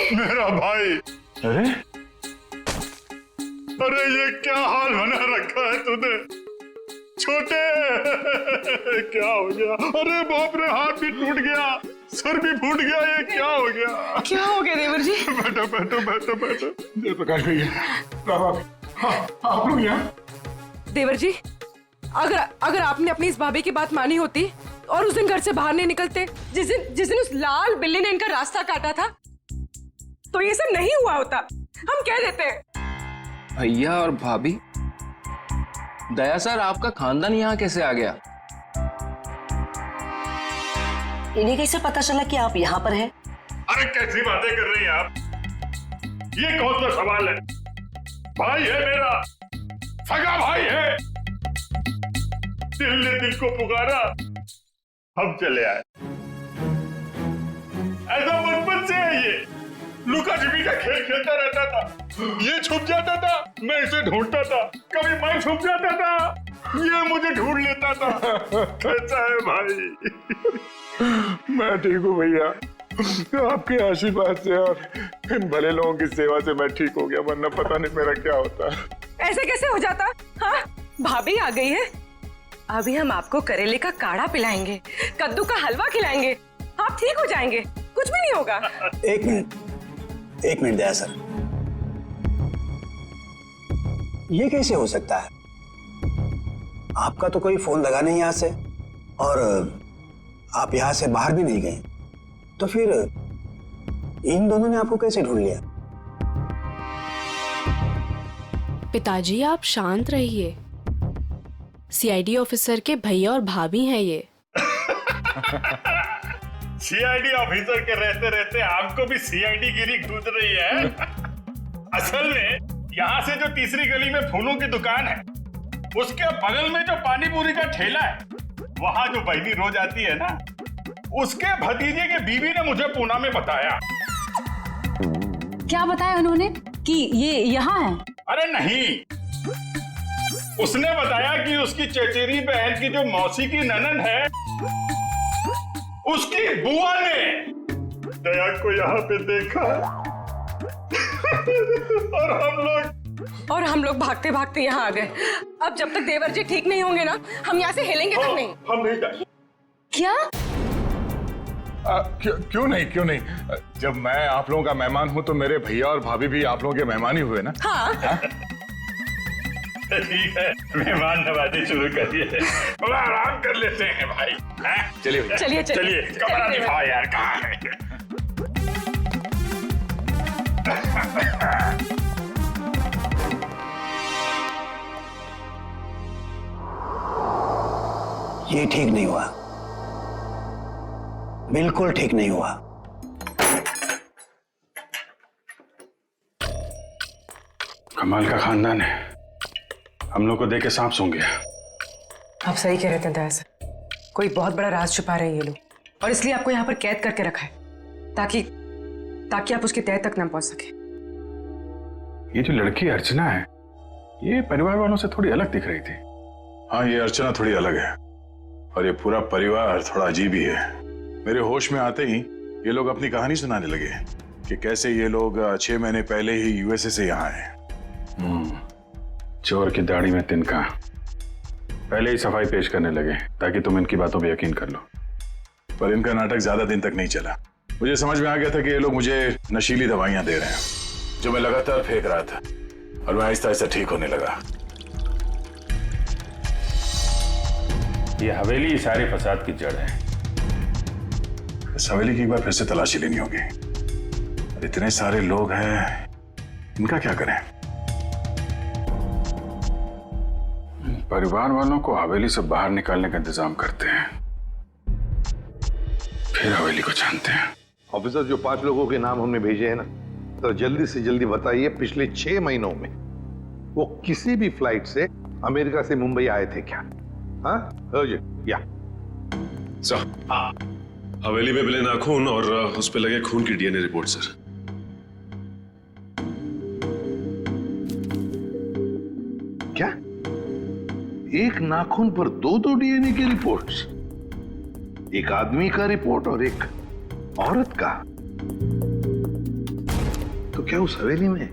मेरा भाई। अरे अरे ये क्या हाल बना रखा है तूने छोटे। क्या हो गया? अरे बाप रे, हाथ भी टूट गया, सर भी फूट गया, ये क्या हो गया? क्या हो गया देवर जी? बैठो बैठो बैठो बैठो। जयप्रकाश भैया, आप लोग यहाँ। देवर जी, अगर आपने अपनी इस भाभी की बात मानी होती और उस दिन घर से बाहर नहीं निकलते, जिस दिन उस लाल बिल्ली ने इनका रास्ता काटा था, तो ये सब नहीं हुआ होता। हम कह देते हैं। भैया और भाभी, दया सर आपका खानदान यहाँ कैसे आ गया? इन्हें कैसे पता चला कि आप यहाँ पर हैं? अरे कैसी बातें कर रही हैं आप? ये कौन सा सवाल है? भाई है मेरा, सगा भाई है। दिल ने दिल को पुकारा, हम चले आए। ऐसा बचपन से है ये। लुका छिपी का खेल खेलता रहता था। ये छुप जाता था, मैं इसे ढूंढता था। कभी मैं छुप जाता था, ये मुझे ढूंढ लेता था। कैसा है भाई? मैं ठीक हूँ भैया, आपके आशीर्वाद से और इन भले लोगों की सेवा से मैं ठीक हो गया, वरना पता नहीं मेरा क्या होता। ऐसे कैसे हो जाता? हाँ, भाभी आ गई है। अभी हम आपको करेले का काढ़ा पिलाएंगे, कद्दू का हलवा खिलाएंगे, आप ठीक हो जाएंगे, कुछ भी नहीं होगा। एक मिनट दया सर, ये कैसे हो सकता है? आपका तो कोई फोन लगा नहीं यहाँ से, और आप यहाँ से बाहर भी नहीं गए, तो फिर इन दोनों ने आपको कैसे ढूंढ लिया? पिताजी आप शांत रहिए, सीआईडी ऑफिसर के भैया और भाभी हैं ये। सीआईडी ऑफिसर के रहते रहते आपको भी सीआईडी गिरी घुस रही है। असल में यहाँ से जो तीसरी गली में फूलों की दुकान है, उसके बगल में जो पानी पूरी का ठेला है, वहाँ जो बहनी रोज आती है ना, उसके भतीजे के बीवी ने मुझे पूना में बताया। क्या बताया उन्होंने कि ये यहाँ है? अरे नहीं, उसने बताया कि उसकी चचेरी बहन की जो मौसी की ननद है, उसकी बुआ ने दया को यहाँ पे देखा। और हम लोग भागते भागते यहाँ आ गए। अब जब तक देवर जी ठीक नहीं होंगे ना, हम यहाँ से हिलेंगे तक नहीं। हम नहीं जाएंगे। क्या? क्यों नहीं? जब मैं आप लोगों का मेहमान हूँ तो मेरे भैया और भाभी भी आप लोगों के मेहमान ही हुए ना। हाँ? ठीक है, मेहमान नवाजी शुरू करिए। थोड़ा आराम कर लेते हैं भाई। चलिए चलिए, कमरा दिखाओ यार, कहाँ है? ये ठीक नहीं हुआ, बिल्कुल ठीक नहीं हुआ। कमाल का खानदान है, हम लोग को देख के सांप सूंघ गया। आप सही कह रहे थे दया सर, कोई बहुत बड़ा राज छुपा रहे हैं ये लोग, और इसलिए आपको यहाँ पर कैद करके रखा है, ताकि आप उसके तह तक न पहुंच सके। ये जो लड़की अर्चना है, ये परिवार वालों से थोड़ी अलग दिख रही थी। हाँ, ये अर्चना थोड़ी अलग है, और ये पूरा परिवार थोड़ा अजीब ही है। मेरे होश में आते ही ये लोग अपनी कहानी सुनाने लगे कि कैसे ये लोग 6 महीने पहले ही यूएसए से यहाँ आए। चोर की दाढ़ी में तिनका, पहले ही सफाई पेश करने लगे ताकि तुम इनकी बातों पे यकीन कर लो। पर इनका नाटक ज्यादा दिन तक नहीं चला। मुझे समझ में आ गया था कि ये लोग मुझे नशीली दवाइयां दे रहे हैं, जो मैं लगातार फेंक रहा था, और मैं आहिस्ता आहिस्ता ठीक होने लगा। ये हवेली सारे फसाद की जड़ है। इस हवेली की एक बार फिर से तलाशी लेनी होगी। इतने सारे लोग हैं, इनका क्या करें? परिवार वालों को हवेली से बाहर निकालने का इंतजाम करते हैं, फिर हवेली को जानते हैं। ऑफिसर, जो 5 लोगों के नाम हमने भेजे हैं ना, तो जल्दी से जल्दी बताइए, पिछले 6 महीनों में वो किसी भी फ्लाइट से अमेरिका से मुंबई आए थे क्या? हाँ या सर, हवेली में मिले नाखून और उस पे लगे खून की डीएनए रिपोर्ट सर। क्या? एक नाखून पर 2 डीएनए की रिपोर्ट्स? एक आदमी का रिपोर्ट और एक औरत का? क्या उस हवेली में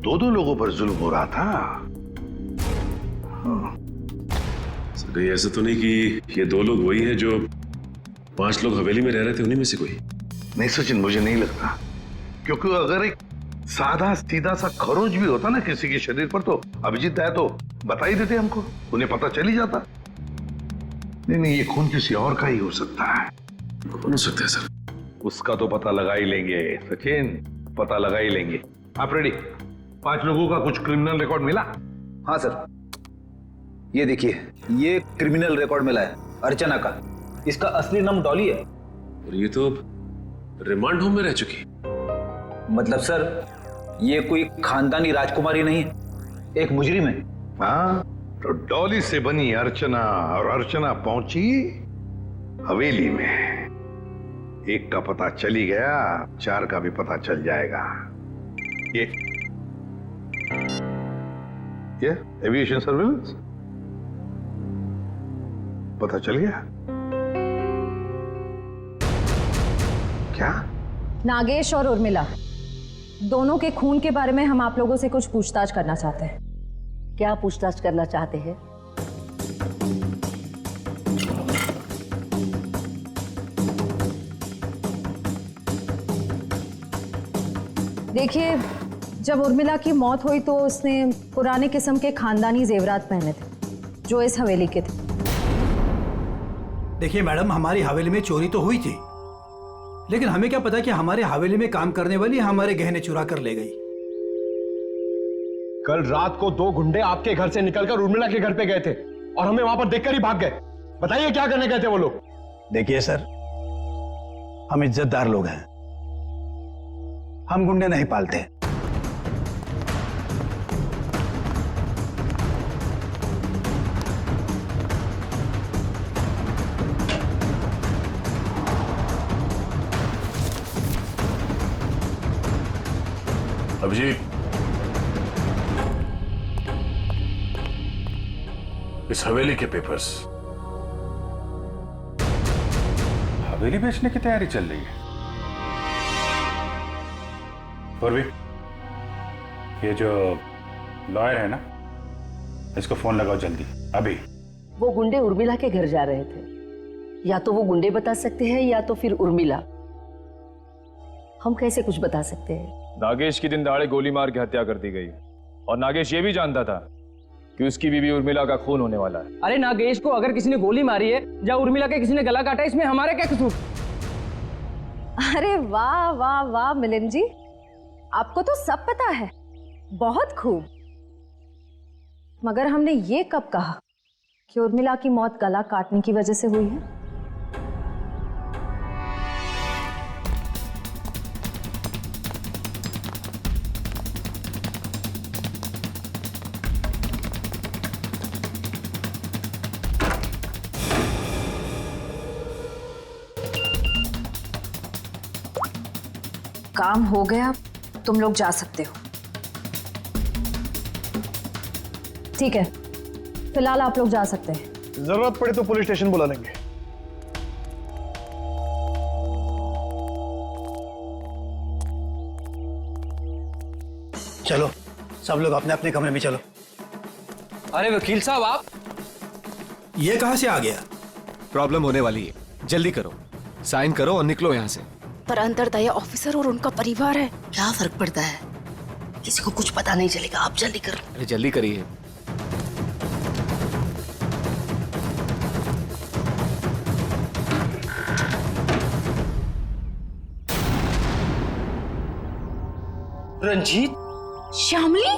दो दो लोगों पर जुल्म हो रहा था? सर कहीं ऐसा तो नहीं कि ये 2 लोग वही हैं जो 5 लोग हवेली में रह रहे थे, उन्हीं में से कोई? नहीं सचिन, मुझे नहीं लगता, क्योंकि अगर एक सादा सीधा सा खरोच भी होता ना किसी के शरीर पर तो अभिजीत दया तो बता ही देते हमको, उन्हें पता चल ही जाता। नहीं, ये खून किसी और का ही हो सकता है। कौन हो सकता है सर? उसका तो पता लगा ही लेंगे सचिन, पता लगा ही लेंगे। आप रेडी? 5 लोगों का कुछ क्रिमिनल रिकॉर्ड मिला? हाँ सर, ये देखिए, ये क्रिमिनल रिकॉर्ड मिला है अर्चना का। इसका असली नाम डॉली है। और ये तो रिमांड होम में रह चुकी। मतलब सर, ये कोई खानदानी राजकुमारी नहीं है, एक मुजरिम है। हाँ, तो डॉली से बनी अर्चना, और अर्चना पहुंची हवेली में। एक का पता चली गया, 4 का भी पता चल जाएगा। ये एविएशन सर्विलेंस पता चल गया क्या? नागेश और उर्मिला दोनों के खून के बारे में हम आप लोगों से कुछ पूछताछ करना चाहते हैं। क्या पूछताछ करना चाहते हैं? देखिए, जब उर्मिला की मौत हुई तो उसने पुराने किस्म के खानदानी जेवरात पहने थे जो इस हवेली के थे। देखिए मैडम, हमारी हवेली में चोरी तो हुई थी, लेकिन हमें क्या पता कि हमारे हवेली में काम करने वाली हमारे गहने चुरा कर ले गई। कल रात को 2 गुंडे आपके घर से निकलकर उर्मिला के घर पे गए थे और हमें वहां पर देखकर ही भाग गए। बताइए क्या करने गए थे वो लोग? देखिए सर, हम इज्जतदार लोग हैं, हम गुंडे नहीं पालते। अभिजीत, इस हवेली के पेपर्स। हवेली बेचने की तैयारी चल रही है। पूर्वी, ये जो लॉयर है ना, इसको फोन लगाओ जल्दी, अभी। वो गुंडे उर्मिला के घर जा रहे थे। या तो वो गुंडे बता सकते हैं या तो फिर उर्मिला। हम कैसे कुछ बता सकते हैं? नागेश की दिन दहाड़े गोली मार के हत्या कर दी गई, और नागेश ये भी जानता था कि उसकी बीवी उर्मिला का खून होने वाला है। अरे नागेश को अगर किसी ने गोली मारी है या उर्मिला के किसी ने गला काटा है, इसमें हमारा क्या कसूर? अरे वाह वाह वाह मिलिंद जी, आपको तो सब पता है, बहुत खूब। मगर हमने ये कब कहा कि उर्मिला की मौत गला काटने की वजह से हुई है? काम हो गया, तुम लोग जा सकते हो। ठीक है, फिलहाल आप लोग जा सकते हैं। जरूरत पड़े तो पुलिस स्टेशन बुला लेंगे। चलो सब लोग अपने अपने कमरे में चलो। अरे वकील साहब, आप ये कहां से आ गया? प्रॉब्लम होने वाली है, जल्दी करो, साइन करो और निकलो यहाँ से। पर अंदर दया ऑफिसर और उनका परिवार है। क्या फर्क पड़ता है, किसी को कुछ पता नहीं चलेगा। आप जल्दी करो। अरे जल्दी करिए। रंजीत, श्यामली,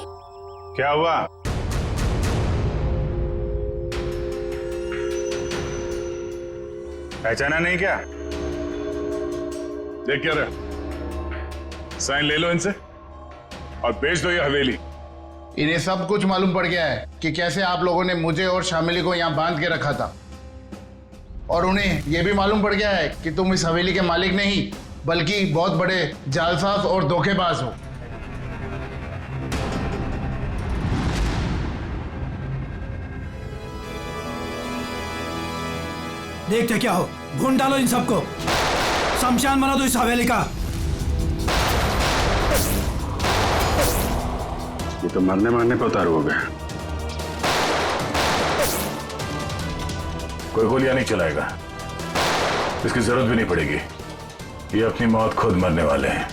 क्या हुआ? पहचाना नहीं क्या? देख क्या रहा, साइन ले लो इनसे और बेच दो ये हवेली। इन्हें सब कुछ मालूम पड़ गया है कि कैसे आप लोगों ने मुझे और शामिली को यहाँ बांध के रखा था, और उन्हें यह भी मालूम पड़ गया है कि तुम इस हवेली के मालिक नहीं बल्कि बहुत बड़े जालसाज और धोखेबाज हो। देखते क्या हो, भून डालो इन सबको, शमशान बना दो इस हवेली का। ये तो मरने मारने पे उतारू हो गया। कोई गोलियां नहीं चलाएगा, इसकी जरूरत भी नहीं पड़ेगी। ये अपनी मौत खुद मरने वाले हैं।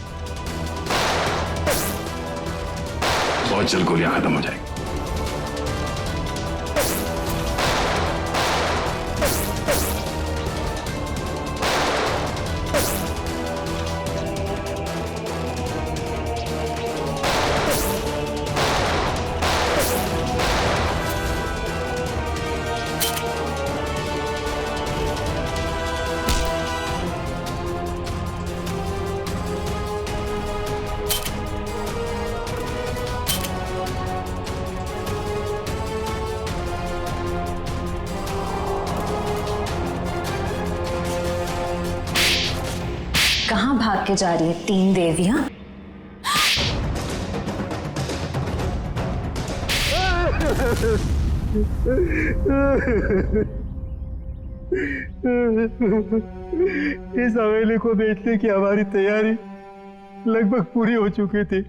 बहुत जल्द गोलियां खत्म हो जाएंगी। कहाँ भाग के जा रही है तीन देवियां? इस हवेली को बेचने की हमारी तैयारी लगभग पूरी हो चुकी थी,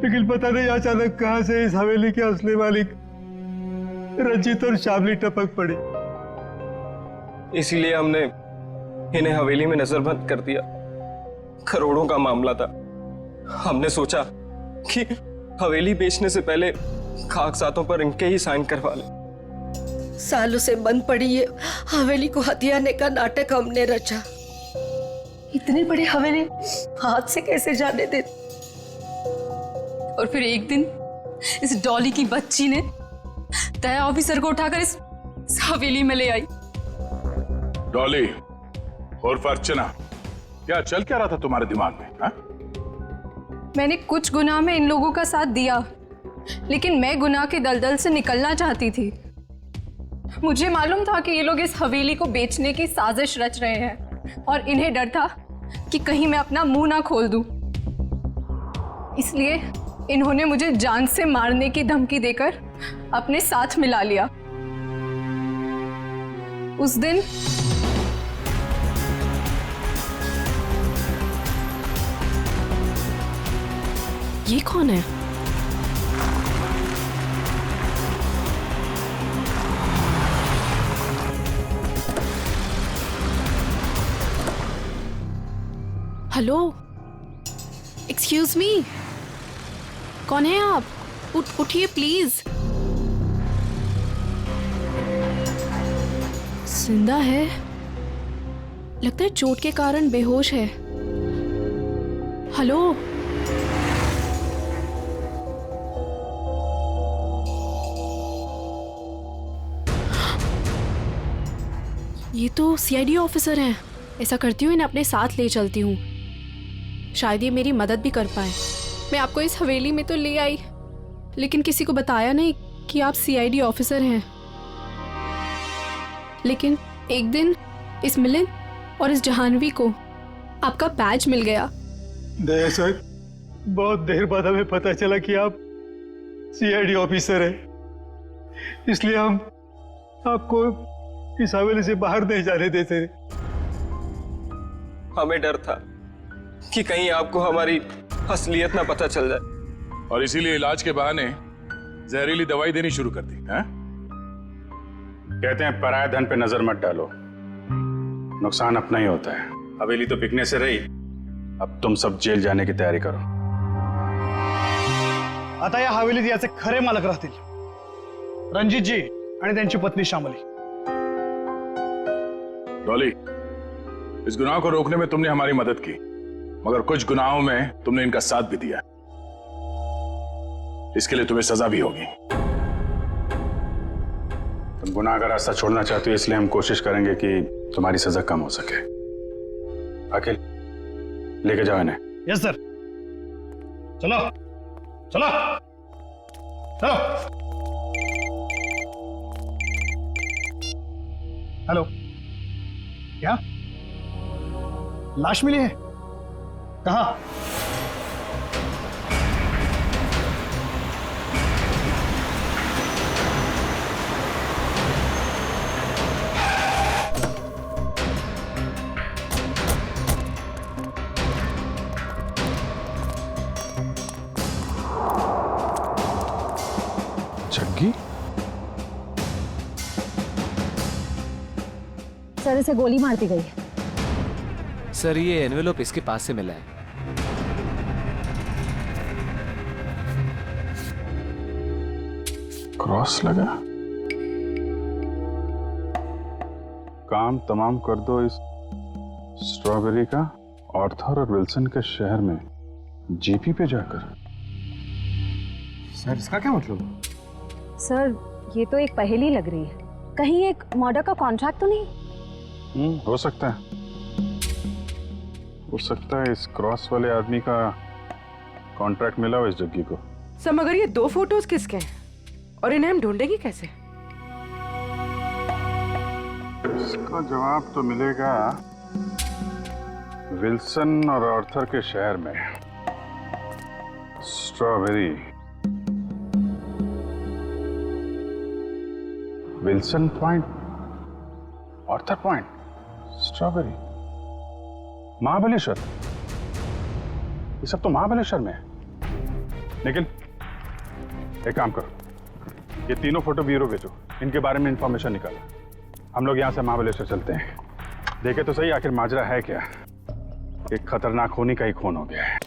लेकिन पता नहीं अचानक कहां से इस हवेली के असली मालिक रंजीत और शामली टपक पड़ी। इसीलिए हमने इन्हें हवेली में नजरबंद कर दिया। करोड़ों का मामला था। हमने सोचा कि हवेली बेचने से पहले कागजातों पर इनके ही साइन करवा ले। सालों से बंद पड़ी ये हवेली को हथियाने का नाटक हमने रचा। इतनी बड़ी हवेली हाथ से कैसे जाने दे। और फिर एक दिन इस डॉली की बच्ची ने तय ऑफिसर को उठाकर इस हवेली में ले आई। डॉली और अर्चना, क्या चल क्या रहा था तुम्हारे दिमाग में? हा? मैंने कुछ गुनाह में इन लोगों का साथ दिया, लेकिन मैं गुनाह के दलदल से निकलना चाहती थी। मुझे मालूम था कि ये लोग इस हवेली को बेचने की साजिश रच रहे हैं और इन्हें डर था कि कहीं मैं अपना मुंह ना खोल दूं। इसलिए इन्होंने मुझे जान से मारने की धमकी देकर अपने साथ मिला लिया। उस दिन ये कौन है? हेलो, एक्सक्यूज मी, कौन है आप? उठिए प्लीज। जिंदा है, लगता है चोट के कारण बेहोश है। हेलो, ये तो सीआईडी ऑफिसर हैं। ऐसा करती हूँ, इन्हें अपने साथ ले चलती हूँ, शायद ये मेरी मदद भी कर पाए। मैं आपको इस हवेली में तो ले आई, लेकिन किसी को बताया नहीं कि आप सीआईडी ऑफिसर हैं। लेकिन एक दिन इस मिलिंद और इस जहानवी को आपका बैज मिल गया। दरअसल बहुत देर बाद हमें पता चला कि आप सीआईडी ऑफिसर हैं, इसलिए हम आपको इस हवेली से बाहर नहीं जाने देते। हमें डर था कि कहीं आपको हमारी असलियत ना पता चल जाए, और इसीलिए इलाज के बहाने जहरीली दवाई देनी शुरू कर दी। है? कहते हैं पराये धन पे नजर मत डालो, नुकसान अपना ही होता है। हवेली तो बिकने से रही, अब तुम सब जेल जाने की तयारी करो। आता या हवेलीत याचे खरे मालक राहतील रणजितजी आणि त्यांची पत्नी श्यामली। डॉली, इस गुनाह को रोकने में तुमने हमारी मदद की, मगर कुछ गुनाहों में तुमने इनका साथ भी दिया। इसके लिए तुम्हें सजा भी होगी। तुम गुनाह का रास्ता छोड़ना चाहते हो, इसलिए हम कोशिश करेंगे कि तुम्हारी सजा कम हो सके। अखिल, लेके जाओ इन्हें। Yes sir. चलो चलो चलो। हेलो, क्या लाश मिली है? कहाँ? सर इसे गोली मार दी गई है। सर ये एनवेलप इसके पास से मिला है। क्रॉस लगा। काम तमाम कर दो इस स्ट्रॉबेरी का आर्थर और विल्सन के शहर में जीपी पे जाकर। सर इसका क्या मतलब? सर ये तो एक पहेली लग रही है, कहीं एक मर्डर का कॉन्ट्रैक्ट तो नहीं? हो सकता है, हो सकता है इस क्रॉस वाले आदमी का कॉन्ट्रैक्ट मिला हो इस जग्गी को। सर मगर ये 2 फोटोज किसके हैं और इन्हें हम ढूंढेंगे कैसे? इसका जवाब तो मिलेगा विल्सन और आर्थर के शहर में। Strawberry, Wilson point, Arthur point, strawberry, Mahabaleshwar. ये सब तो महाबलेश्वर में है। निखिल एक काम करो, ये तीनों फोटो ब्यूरो भेजो, इनके बारे में इंफॉर्मेशन निकालो। हम लोग यहाँ से महाबलेश्वर चलते हैं, देखे तो सही आखिर माजरा है क्या। एक खतरनाक खूनी का ही खून हो गया है।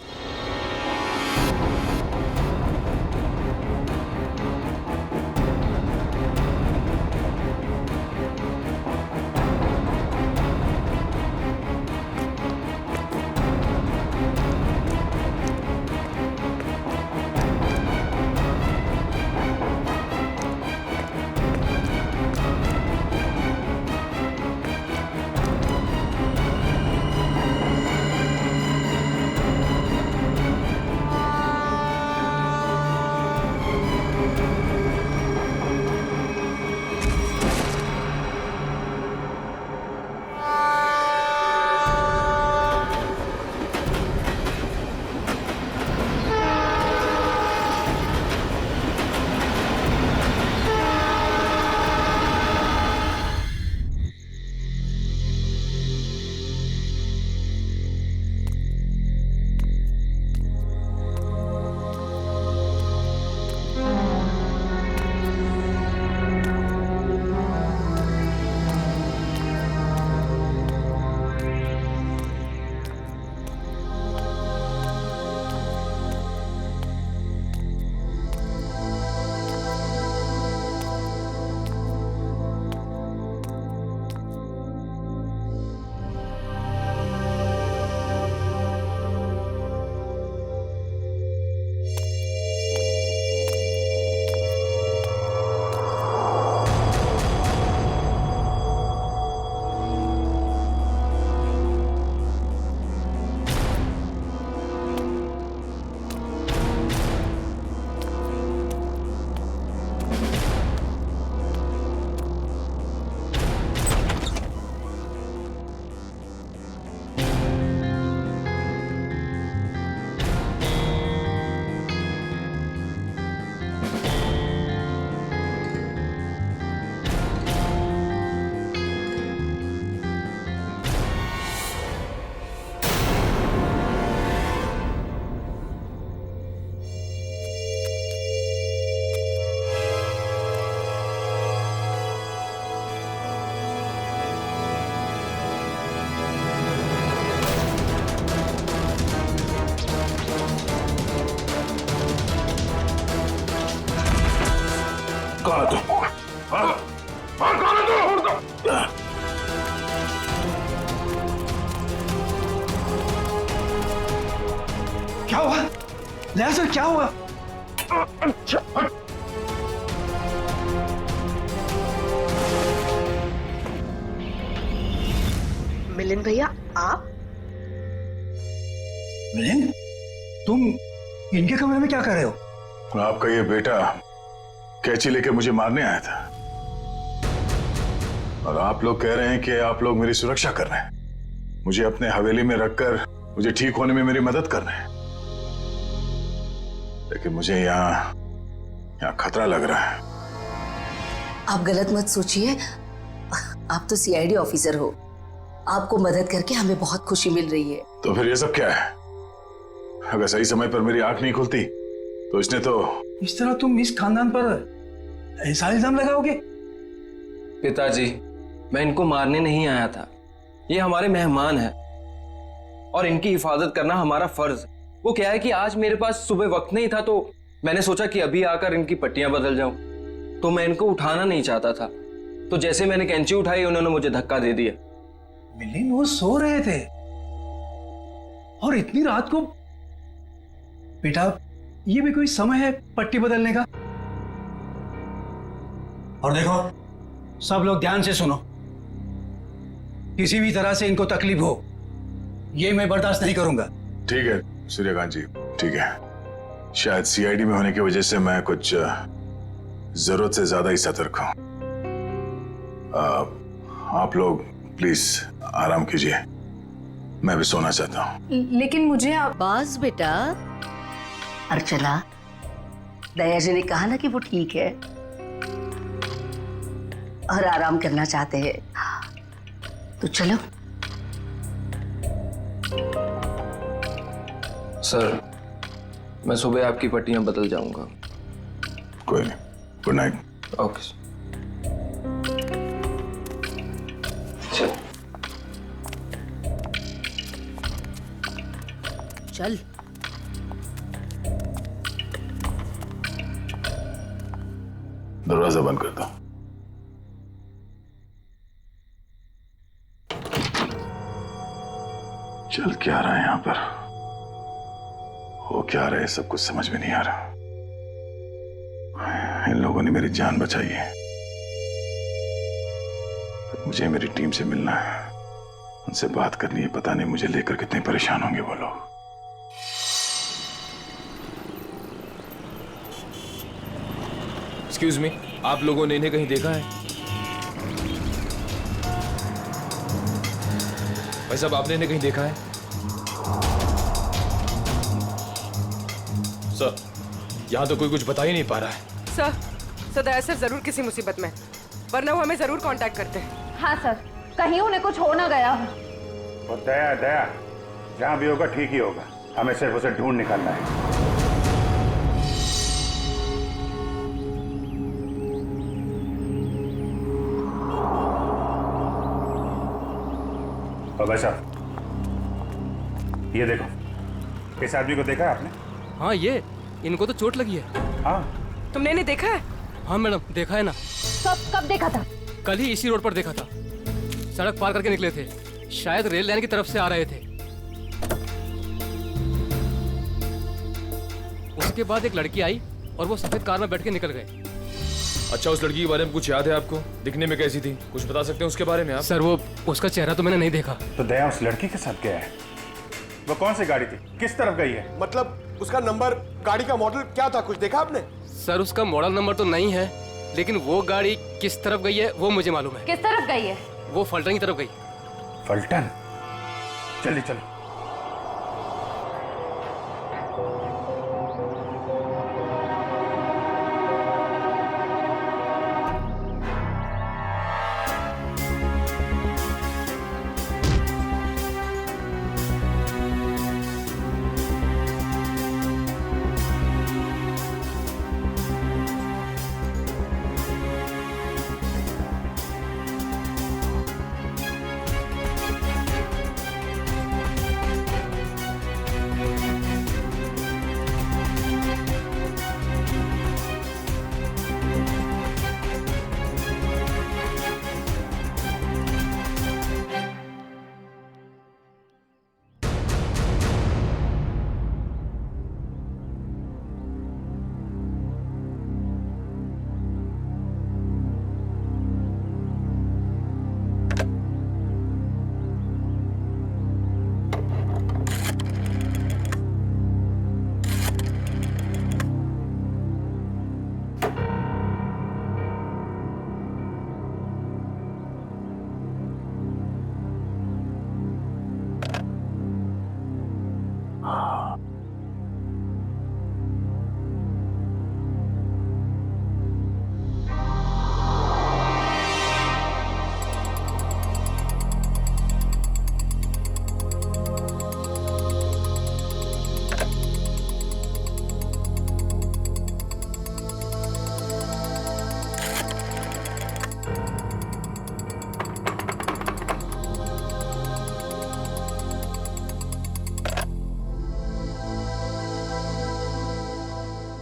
कौन है तू? हाँ? कौन है तू? क्या हुआ? नया सर क्या हुआ? मिलिंद भैया आप? मिलिंद, तुम इनके कमरे में क्या कर रहे हो? आपका ये बेटा कैंची लेके मुझे मारने आया था और आप लोग कह रहे हैं कि आप लोग मेरी सुरक्षा कर रहे हैं, मुझे अपने हवेली में रखकर मुझे ठीक होने में मेरी मदद कर रहे हैं। लेकिन मुझे यहाँ खतरा लग रहा है। आप गलत मत सोचिए, आप तो सीआईडी ऑफिसर हो, आपको मदद करके हमें बहुत खुशी मिल रही है। तो फिर ये सब क्या है? अगर सही समय पर मेरी आंख नहीं खुलती तो इसने तो। इस तरह तुम इस खानदान पर ऐसा इल्जाम लगाओगे? पिताजी, मैं इनको मारने नहीं आया था। ये हमारे मेहमान हैं और इनकी हिफाजत करना हमारा फर्ज है। वो क्या है कि आज मेरे पास सुबह वक्त नहीं था, तो मैंने सोचा कि अभी आकर इनकी पट्टियां बदल जाऊं। तो मैं इनको उठाना नहीं चाहता था, तो जैसे मैंने कैंची उठाई उन्होंने मुझे धक्का दे दिया। मिलिंद वो सो रहे थे और इतनी रात को? बेटा ये भी कोई समय है पट्टी बदलने का? और देखो सब लोग ध्यान से सुनो, किसी भी तरह से इनको तकलीफ हो ये मैं बर्दाश्त नहीं करूंगा। ठीक है सूर्यकांत जी, ठीक है। शायद सीआईडी में होने की वजह से मैं कुछ जरूरत से ज्यादा ही सतर्क हूं। आप लोग प्लीज आराम कीजिए, मैं भी सोना चाहता हूं। लेकिन मुझे बाज बेटा, अर्चना, दया जी ने कहा ना कि वो ठीक है और आराम करना चाहते हैं, तो चलो। सर मैं सुबह आपकी पट्टियां बदल जाऊंगा। कोई नहीं, गुड नाइट। Okay sir. चल दरवाजा बंद कर दो। चल क्या रहा है यहाँ पर, हो क्या रहा है, सब कुछ समझ में नहीं आ रहा। इन लोगों ने मेरी जान बचाई है, तो मुझे मेरी टीम से मिलना है, उनसे बात करनी है। पता नहीं मुझे लेकर कितने परेशान होंगे वो लोग। एक्सक्यूज मी, आप लोगों ने इन्हें कहीं देखा है? भाई साहब आपने इन्हें कहीं देखा है? सर यहाँ तो कोई कुछ बता ही नहीं पा रहा है। सर दया सर जरूर किसी मुसीबत में, वरना वो हमें जरूर कांटेक्ट करते हैं। हाँ सर, कहीं उन्हें कुछ हो ना गया। और दया दया जहां भी होगा ठीक ही होगा, हमें सिर्फ उसे ढूंढ निकालना है। और भाई साहब ये देखो, इस आदमी को देखा है आपने? हाँ ये, इनको तो चोट लगी है। हाँ तुमने इन्हें देखा है? हाँ मैडम देखा है ना। कब देखा था? कल ही इसी रोड पर देखा था, सड़क पार करके निकले थे, शायद रेल लाइन की तरफ से आ रहे थे। उसके बाद एक लड़की आई और वो सफेद कार में बैठ के निकल गए। अच्छा उस लड़की के बारे में कुछ याद है आपको? दिखने में कैसी थी, कुछ बता सकते हैं उसके बारे में आप? सर वो उसका चेहरा तो मैंने नहीं देखा। तो दया उस लड़की के साथ गया है? वो कौन सी गाड़ी थी, किस तरफ गई है? मतलब उसका नंबर, गाड़ी का मॉडल क्या था, कुछ देखा आपने? सर उसका मॉडल नंबर तो नहीं है, लेकिन वो गाड़ी किस तरफ गई है वो मुझे मालूम है। किस तरफ गई है? वो फलटन की तरफ गई। फलटन? चलिए चलो।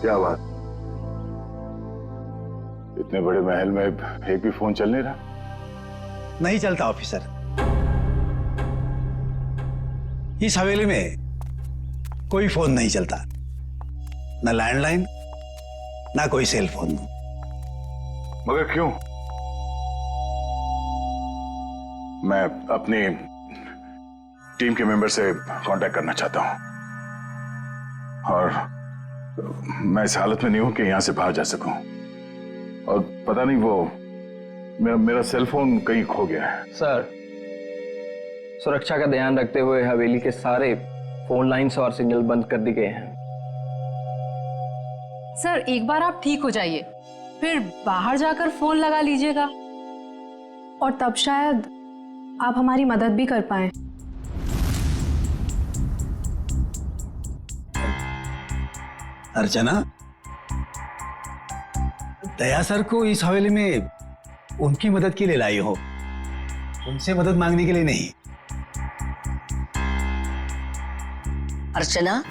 क्या बात? इतने बड़े महल में एक भी फोन चल नहीं रहा? नहीं चलता ऑफिसर। इस हवेली में कोई फोन नहीं चलता, ना लैंडलाइन ना कोई सेल फोन। मगर क्यों? मैं अपनी टीम के मेंबर से कांटेक्ट करना चाहता हूं और मैं इस हालत में नहीं हूं कि यहां से बाहर जा सकूं। और पता नहीं वो मेरा सेल फोन कहीं खो गया है। सर, सुरक्षा का ध्यान रखते हुए हवेली के सारे फोन लाइन्स और सिग्नल बंद कर दिए गए हैं। सर, एक बार आप ठीक हो जाइए, फिर बाहर जाकर फोन लगा लीजिएगा और तब शायद आप हमारी मदद भी कर पाए। अर्चना, दया सर को इस हवेली में उनकी मदद के लिए लाई हो, उनसे मदद मांगने के लिए नहीं। अर्चना,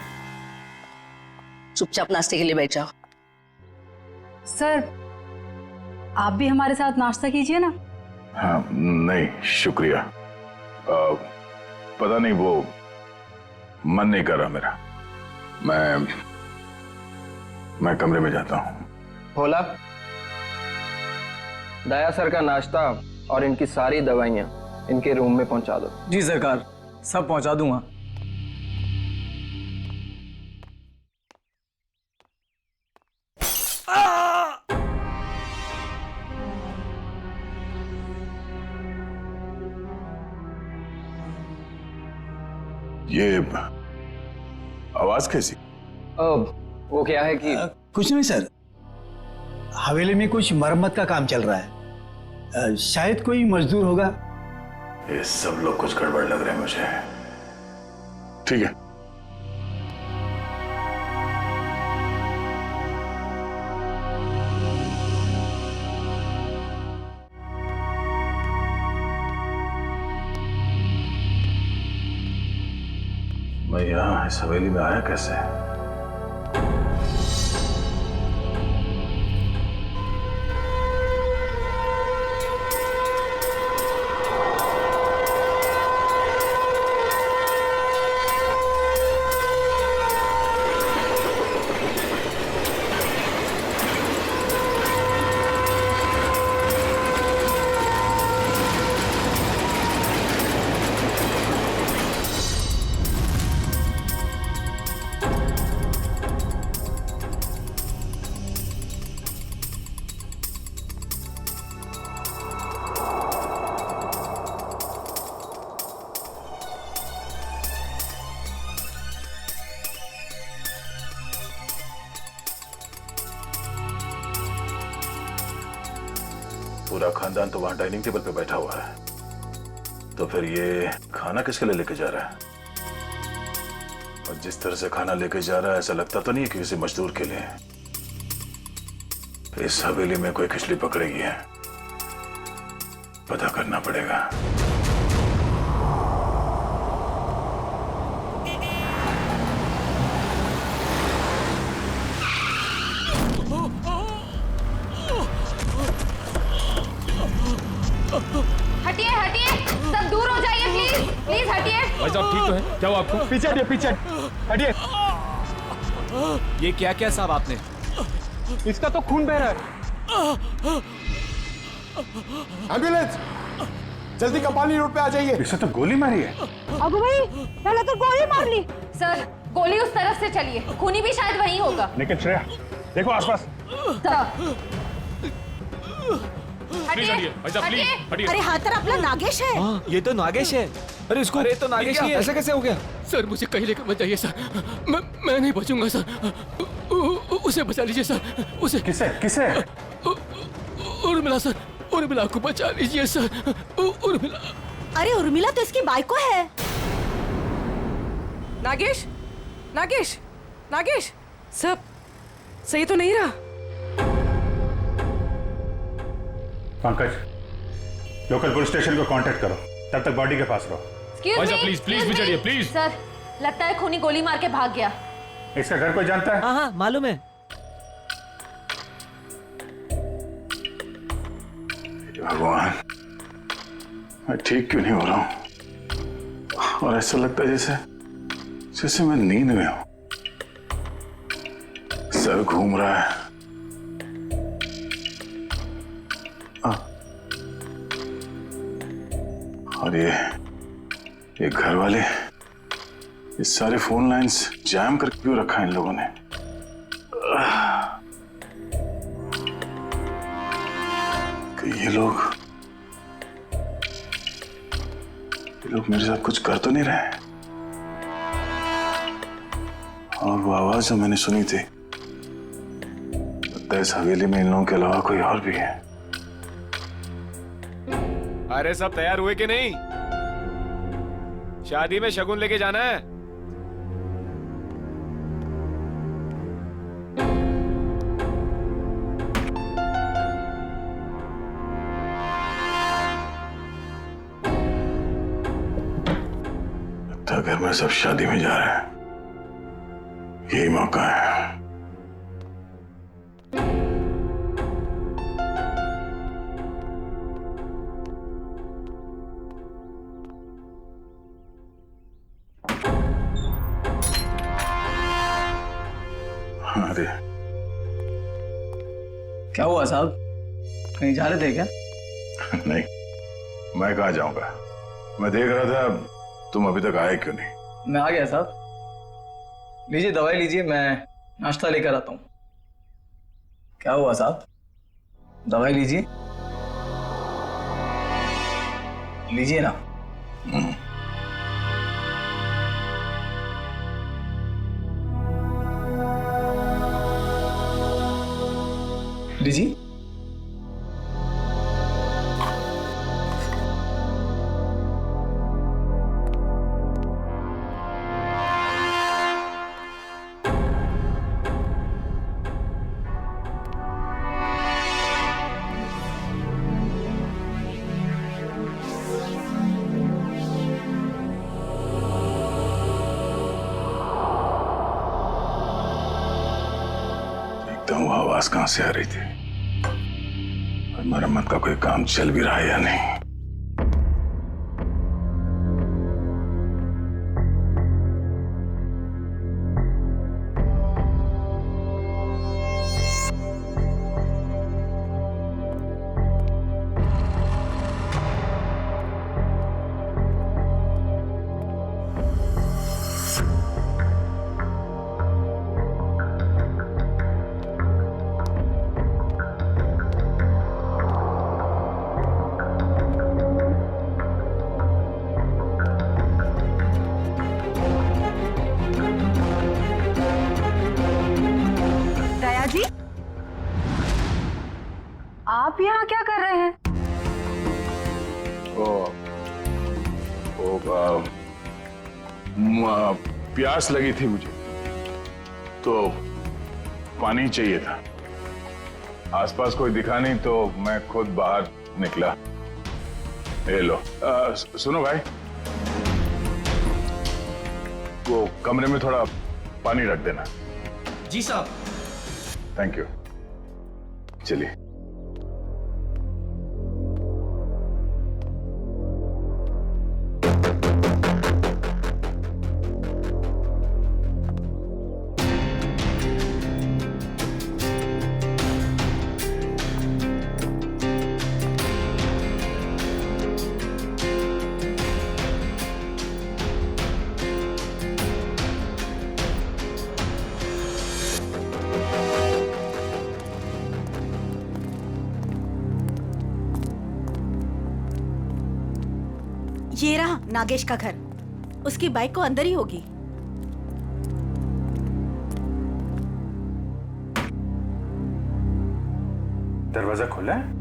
चुपचाप नाश्ते के लिए बैठ जाओ। सर, आप भी हमारे साथ नाश्ता कीजिए ना। हाँ, नहीं शुक्रिया। पता नहीं वो मन नहीं कर रहा मेरा। मैं कमरे में जाता हूँ। भोला, दया सर का नाश्ता और इनकी सारी दवाइयाँ इनके रूम में पहुंचा दो। जी सरकार, सब पहुंचा दूंगा। ये आवाज कैसी? वो क्या है कि कुछ नहीं सर, हवेली में कुछ मरम्मत का काम चल रहा है, शायद कोई मजदूर होगा। ये सब लोग कुछ गड़बड़ लग रहे हैं मुझे। ठीक है। मैं यहाँ इस हवेली में आया कैसे? पूरा खानदान तो वहां डाइनिंग टेबल पे बैठा हुआ है, तो फिर ये खाना किसके लिए लेके जा रहा है? और जिस तरह से खाना लेके जा रहा है ऐसा लगता तो नहीं है कि किसी मजदूर के लिए। इस हवेली में कोई खिचड़ी पकड़ेगी है, पता करना पड़ेगा। हटिए हटिए, सब दूर हो जाइए प्लीज, प्लीज हटिए। भाई साहब ठीक तो है? क्या हुआ आपको? पीछे हटिए, पीछे हटिए। ये क्या क्या साहब आपने? इसका तो खून बह रहा है। एम्बुलेंस, जल्दी कपाली रोड पे आ जाइए। इसे तो गोली मारी है। अगो भाई, पहले तो गोली मार ली। सर, गोली उस तरफ से चली है, खूनी भी शायद वहीं होगा। लेकिन श्रेया, देखो आसपास। अरे हाथ तरफ अपना नागेश है। हाँ, ये तो नागेश है। अरे इसको, अरे तो नागेश ही है। ऐसा कैसे हो गया? सर, मुझे कहीं लेकर मत जाइए सर, मैं नहीं बचूंगा सर। उसे बचा लीजिए सर, उसे। किसे किसे? उर्मिला सर, उर्मिला को बचा लीजिए सर, उर्मिला। अरे उर्मिला तो इसकी बाइको है। नागेश, नागेश, नागेश, सब सही तो नहीं रहा? पंकज, लोकल पुलिस स्टेशन को कांटेक्ट करो, तब तक बॉडी के पास रहो। प्लीज प्लीज चढ़िए प्लीज। सर, लगता है खूनी गोली मार के भाग गया। इसका घर कोई जानता है? हाँ हाँ मालूम है। भगवान, मैं ठीक क्यों नहीं हो रहा हूं? और ऐसा लगता है जैसे मैं नींद में हूं। सर घूम रहा है। और ये घर वाले, ये सारे फोन लाइंस जैम करके क्यों रखा है इन लोगों ने? ये लोग मेरे साथ कुछ कर तो नहीं रहे? और वो आवाज जो मैंने सुनी थी, लगता है इस हवेली में इन लोगों के अलावा कोई और भी है। अरे सब तैयार हुए कि नहीं? शादी में शगुन लेके जाना है। लगता है घर में सब शादी में जा रहे हैं, यही मौका है। अरे क्या हुआ साहब, कहीं जा रहे थे क्या? नहीं, मैं कहाँ जाऊंगा। मैं देख रहा था तुम अभी तक आए क्यों नहीं। मैं आ गया साहब, लीजिए दवाई लीजिए, मैं नाश्ता लेकर आता हूँ। क्या हुआ साहब, दवाई लीजिए, लीजिए ना। लीजिए। वो आवाज कहां से आ रही थी और मरम्मत का कोई काम चल भी रहा है या नहीं। आप यहाँ क्या कर रहे हैं? प्यास लगी थी मुझे, तो पानी चाहिए था। आसपास कोई दिखा नहीं तो मैं खुद बाहर निकला। ये लो। सुनो भाई, वो कमरे में थोड़ा पानी रख देना। जी साहब। Thank you. चलिए। ये रहा नागेश का घर, उसकी बाइक को अंदर ही होगी। दरवाजा खुला है?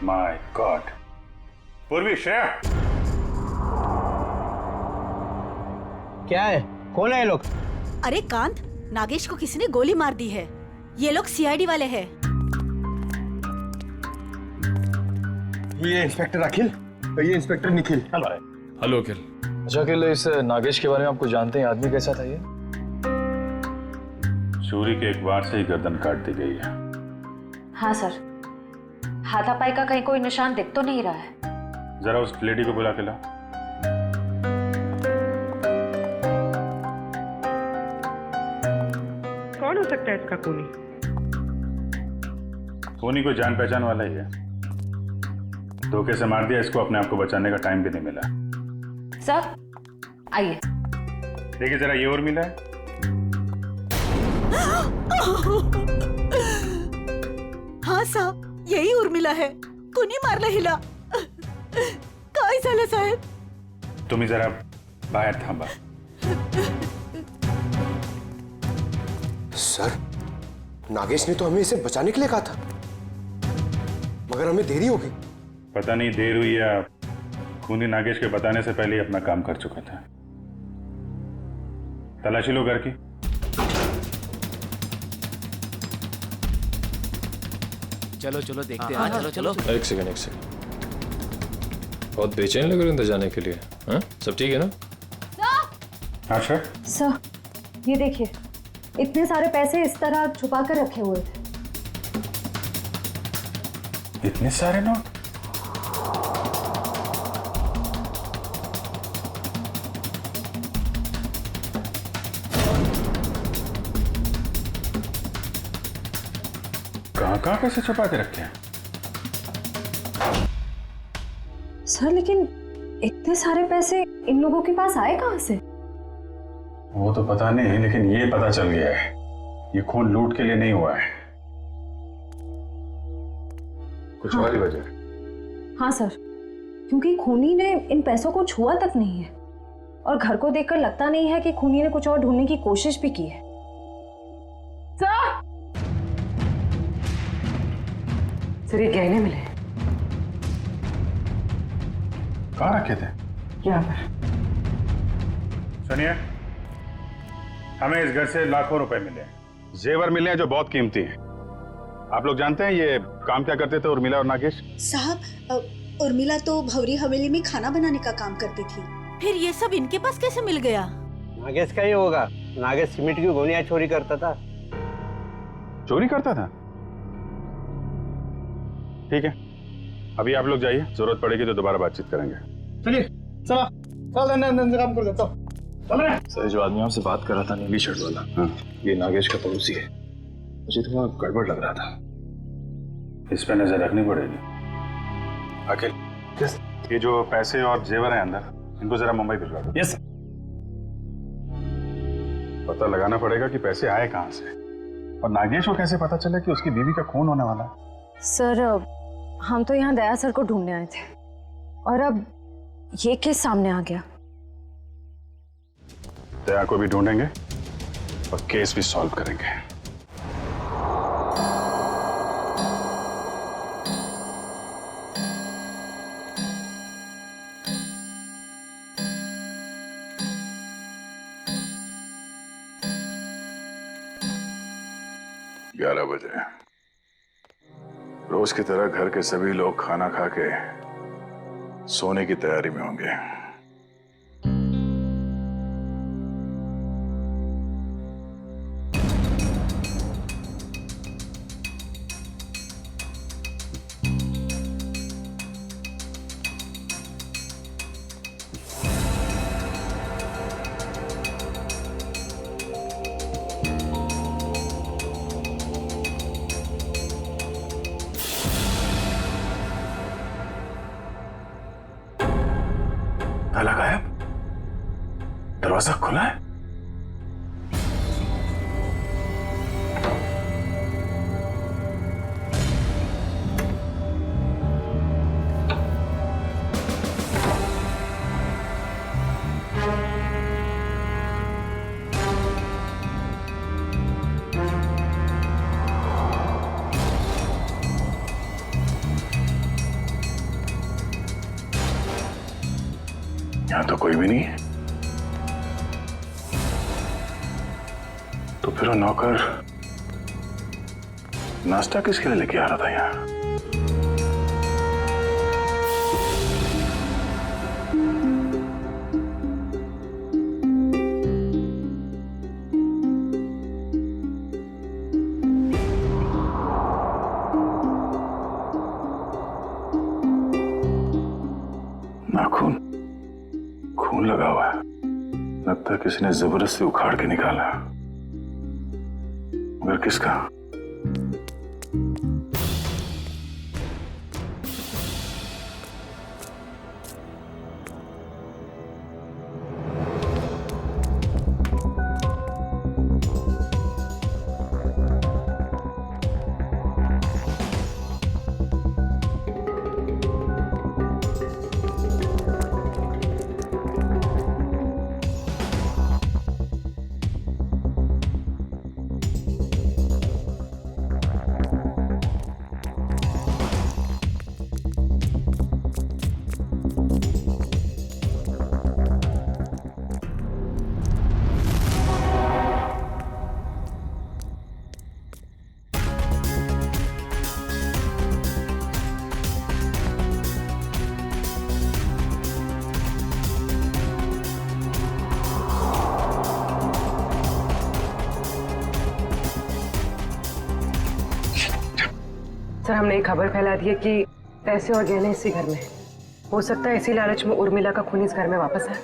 My God. पूर्वी, श्रेया, क्या है? कौन है ये लोग? अरे कांत, नागेश को किसी ने गोली मार दी है। ये लोग सीआईडी वाले हैं। ये इंस्पेक्टर अखिल, ये इंस्पेक्टर निखिल। हेलो हेलो अखिल। अच्छा अखिल, इस नागेश के बारे में आपको जानते हैं, आदमी कैसा था ये? चोरी के एक वार से ही गर्दन काट दी गई है। हाँ सर, हाथापाई का कहीं कोई निशान दिख तो नहीं रहा है। जरा उस लेडी को बुला के लाओ। कौन हो सकता है इसका खूनी? खूनी कोई जान पहचान वाला ही है। धोखे से मार दिया इसको, अपने आप को बचाने का टाइम भी नहीं मिला। सर आइए देखिए जरा, ये और मिला है। हाँ साहब, यही उर्मिला है. कुणी मारला हिला. काय झालं साहेब? तुम्ही जरा बाहेर थांबा. सर, नागेश ने तो हमें इसे बचाने के लिए कहा था, मगर हमें देरी हो गई. पता नहीं देर हुई या खूनी नागेश के बताने से पहले ही अपना काम कर चुका था. तलाशी लो घर की. चलो चलो देखते हैं. चलो चलो. एक सेकंड. बहुत बेचैन लग रहे हैं अंदर जाने के लिए. हाँ, सब ठीक है ना? हाँ सर. सर, ये देखिए, इतने सारे पैसे इस तरह छुपा कर रखे हुए थे. इतने सारे नोट? कहाँ पैसे छुपा के रखे हैं? सर, लेकिन इतने सारे पैसे इन लोगों के पास आए कहाँ से? वो तो पता नहीं, लेकिन ये पता चल गया है, ये खून लूट के लिए नहीं हुआ है. कुछ और ही वजह है. हाँ सर, क्योंकि खूनी ने इन पैसों को छुआ तक नहीं है, और घर को देखकर लगता नहीं है कि खूनी ने कुछ और ढूंढने की कोशिश भी की है. सर, ये गहने मिले. कहाँ रखे थे? यहाँ पर. सुनिए, हमें इस घर से लाखों रुपए मिले, जेवर मिले हैं जो बहुत कीमती हैं. आप लोग जानते हैं ये काम क्या करते थे, उर्मिला और नागेश? साहब, उर्मिला तो भवरी हवेली में खाना बनाने का काम करती थी. फिर ये सब इनके पास कैसे मिल गया? नागेश का ही होगा. नागेश सीमेंट की गोनियां चोरी करता था. चोरी करता था? ठीक है, अभी आप लोग जाइए, जरूरत पड़ेगी तो दोबारा बातचीत करेंगे. चलिए, चला चल अंदर काम कर देता हूँ. चल रहे. सर, जो आदमी आपसे बात कर रहा था नीली शर्ट वाला, हाँ, ये नागेश का पड़ोसी है. मुझे थोड़ा गड़बड़ लग रहा था. इस पे नजर रखनी पड़ेगी. अखिल, ये जो पैसे और जेवर हैं अंदर, इनको जरा मुंबई भिजवा दो. Yes sir. पता लगाना पड़ेगा कि पैसे आए कहाँ से, और नागेश को कैसे पता चला कि उसकी बीवी का खून होने वाला है. सर, हम तो यहाँ दया सर को ढूंढने आए थे, और अब ये केस सामने आ गया. दया को भी ढूंढेंगे और केस भी सॉल्व करेंगे. ग्यारह बजे रोज की तरह घर के सभी लोग खाना खा के सोने की तैयारी में होंगे. ताला गायब, दरवाजा खुला है. यहाँ तो कोई भी नहीं है. तो फिर वो नौकर नाश्ता किसके लिए लेके आ रहा था यहाँ? किसी ने जबरदस्ती उखाड़ के निकाला, मगर किसका? सर, हमने एक खबर फैला दी है कि पैसे और गहने इसी घर में हैं। हो सकता है इसी लालच में उर्मिला का खून इस घर में वापस आए।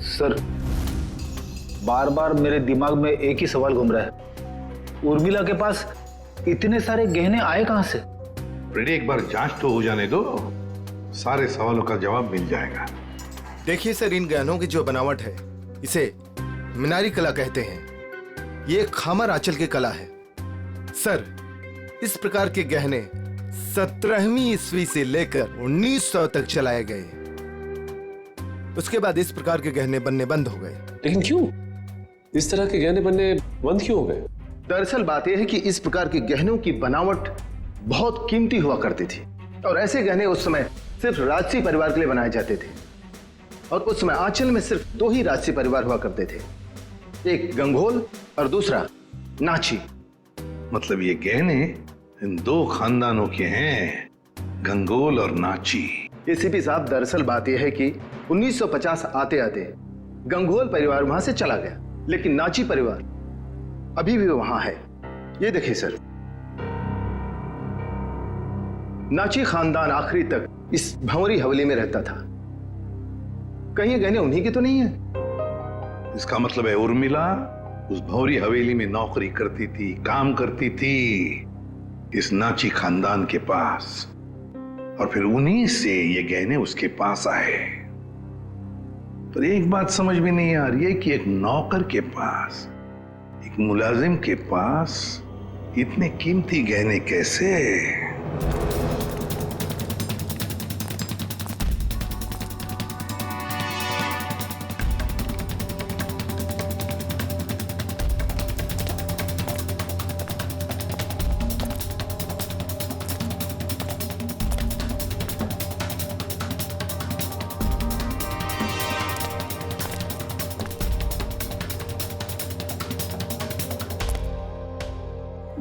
सर, बार बार मेरे दिमाग में एक ही सवाल घूम रहा है, उर्मिला के पास इतने सारे गहने आए कहां से? फ्रेडी, एक बार जांच तो हो जाने दो, सारे सवालों का जवाब मिल जाएगा। देखिए सर, इन गहनों की जो बनावट है इसे मीनारी कला कहते हैं। ये खामर आंचल की कला है। सर, इस प्रकार के गहने 17वीं ईस्वी से लेकर 1900 तक चलाए गए। उसके बाद इस प्रकार के गहने बनने बंद हो गए। लेकिन क्यों? इस तरह के गहने बनने बंद क्यों हो गए? दरअसल बात यह है कि इस प्रकार के गहनों की बनावट बहुत कीमती हुआ करती थी और ऐसे गहने उस समय सिर्फ राजसी परिवार के लिए बनाए जाते थे। और उस समय आंचल में सिर्फ 2 ही राजसी परिवार हुआ करते थे, एक गंगोल और दूसरा नाची। मतलब ये गहने इन 2 खानदानों के हैं, गंगोल और नाची। एसीपी साहब, दरअसल बात यह है कि 1950 आते आते गंगोल परिवार वहां से चला गया, लेकिन नाची परिवार अभी भी वहां है। ये देखिए सर, नाची खानदान आखिरी तक इस भंवरी हवेली में रहता था। कहीं ये गहने उन्हीं के तो नहीं है? इसका मतलब है उर्मिला उस भौरी हवेली में नौकरी करती थी, काम करती थी इस नाची खानदान के पास, और फिर उन्हीं से ये गहने उसके पास आए। पर एक बात समझ में नहीं आ रही है कि एक नौकर के पास, एक मुलाजिम के पास इतने कीमती गहने कैसे?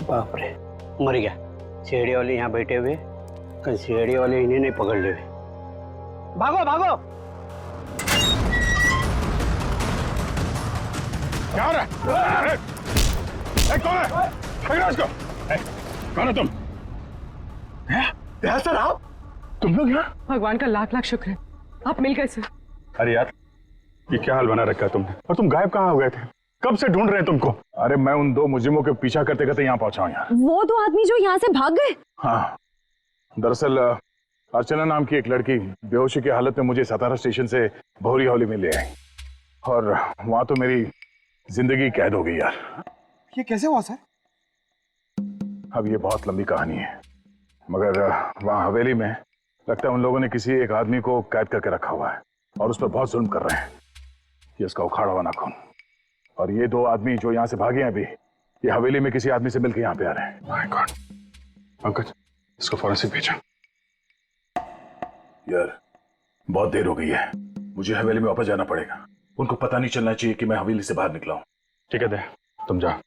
बाप रे, मर गया। सीढ़ी वाले यहाँ बैठे हुए, कल सीढ़ी वाले इन्हें नहीं पकड़ ले। भागो भागो! क्या हो रहा है? कौन है? पकड़ो इसको! कौन है तुम? सर, आप? तुम लोग यहाँ? भगवान का लाख लाख शुक्र है, आप मिल गए सर। अरे यार, ये क्या हाल बना रखा है तुमने? और तुम गायब कहाँ हो गए थे? कब से ढूंढ रहे हैं तुमको? अरे मैं उन 2 मुजरिमों के पीछा करते करते यहाँ पहुंचा हूँ यार। वो 2 आदमी जो यहाँ से भाग गए? हाँ, दरअसल अर्चना नाम की एक लड़की बेहोशी की हालत में मुझे सतारा स्टेशन से भौरी हवेली में ले आई, और वहां तो मेरी जिंदगी कैद हो गई यार। ये कैसे हुआ सर? अब ये बहुत लंबी कहानी है, मगर वहां हवेली में लगता है उन लोगों ने किसी एक आदमी को कैद करके रखा हुआ है और उस पर बहुत जुल्म कर रहे हैं। ये उसका उखाड़ा हुआ नाखून, और ये 2 आदमी जो यहाँ से भागे हैं अभी, ये हवेली में किसी आदमी से मिलकर यहाँ पे आ रहे हैं। माय गॉड, पंकज इसको फॉरेंसिक भेजा। यार बहुत देर हो गई है, मुझे हवेली में वापस जाना पड़ेगा। उनको पता नहीं चलना चाहिए कि मैं हवेली से बाहर निकला हूँ। ठीक है दे, तुम जाओ।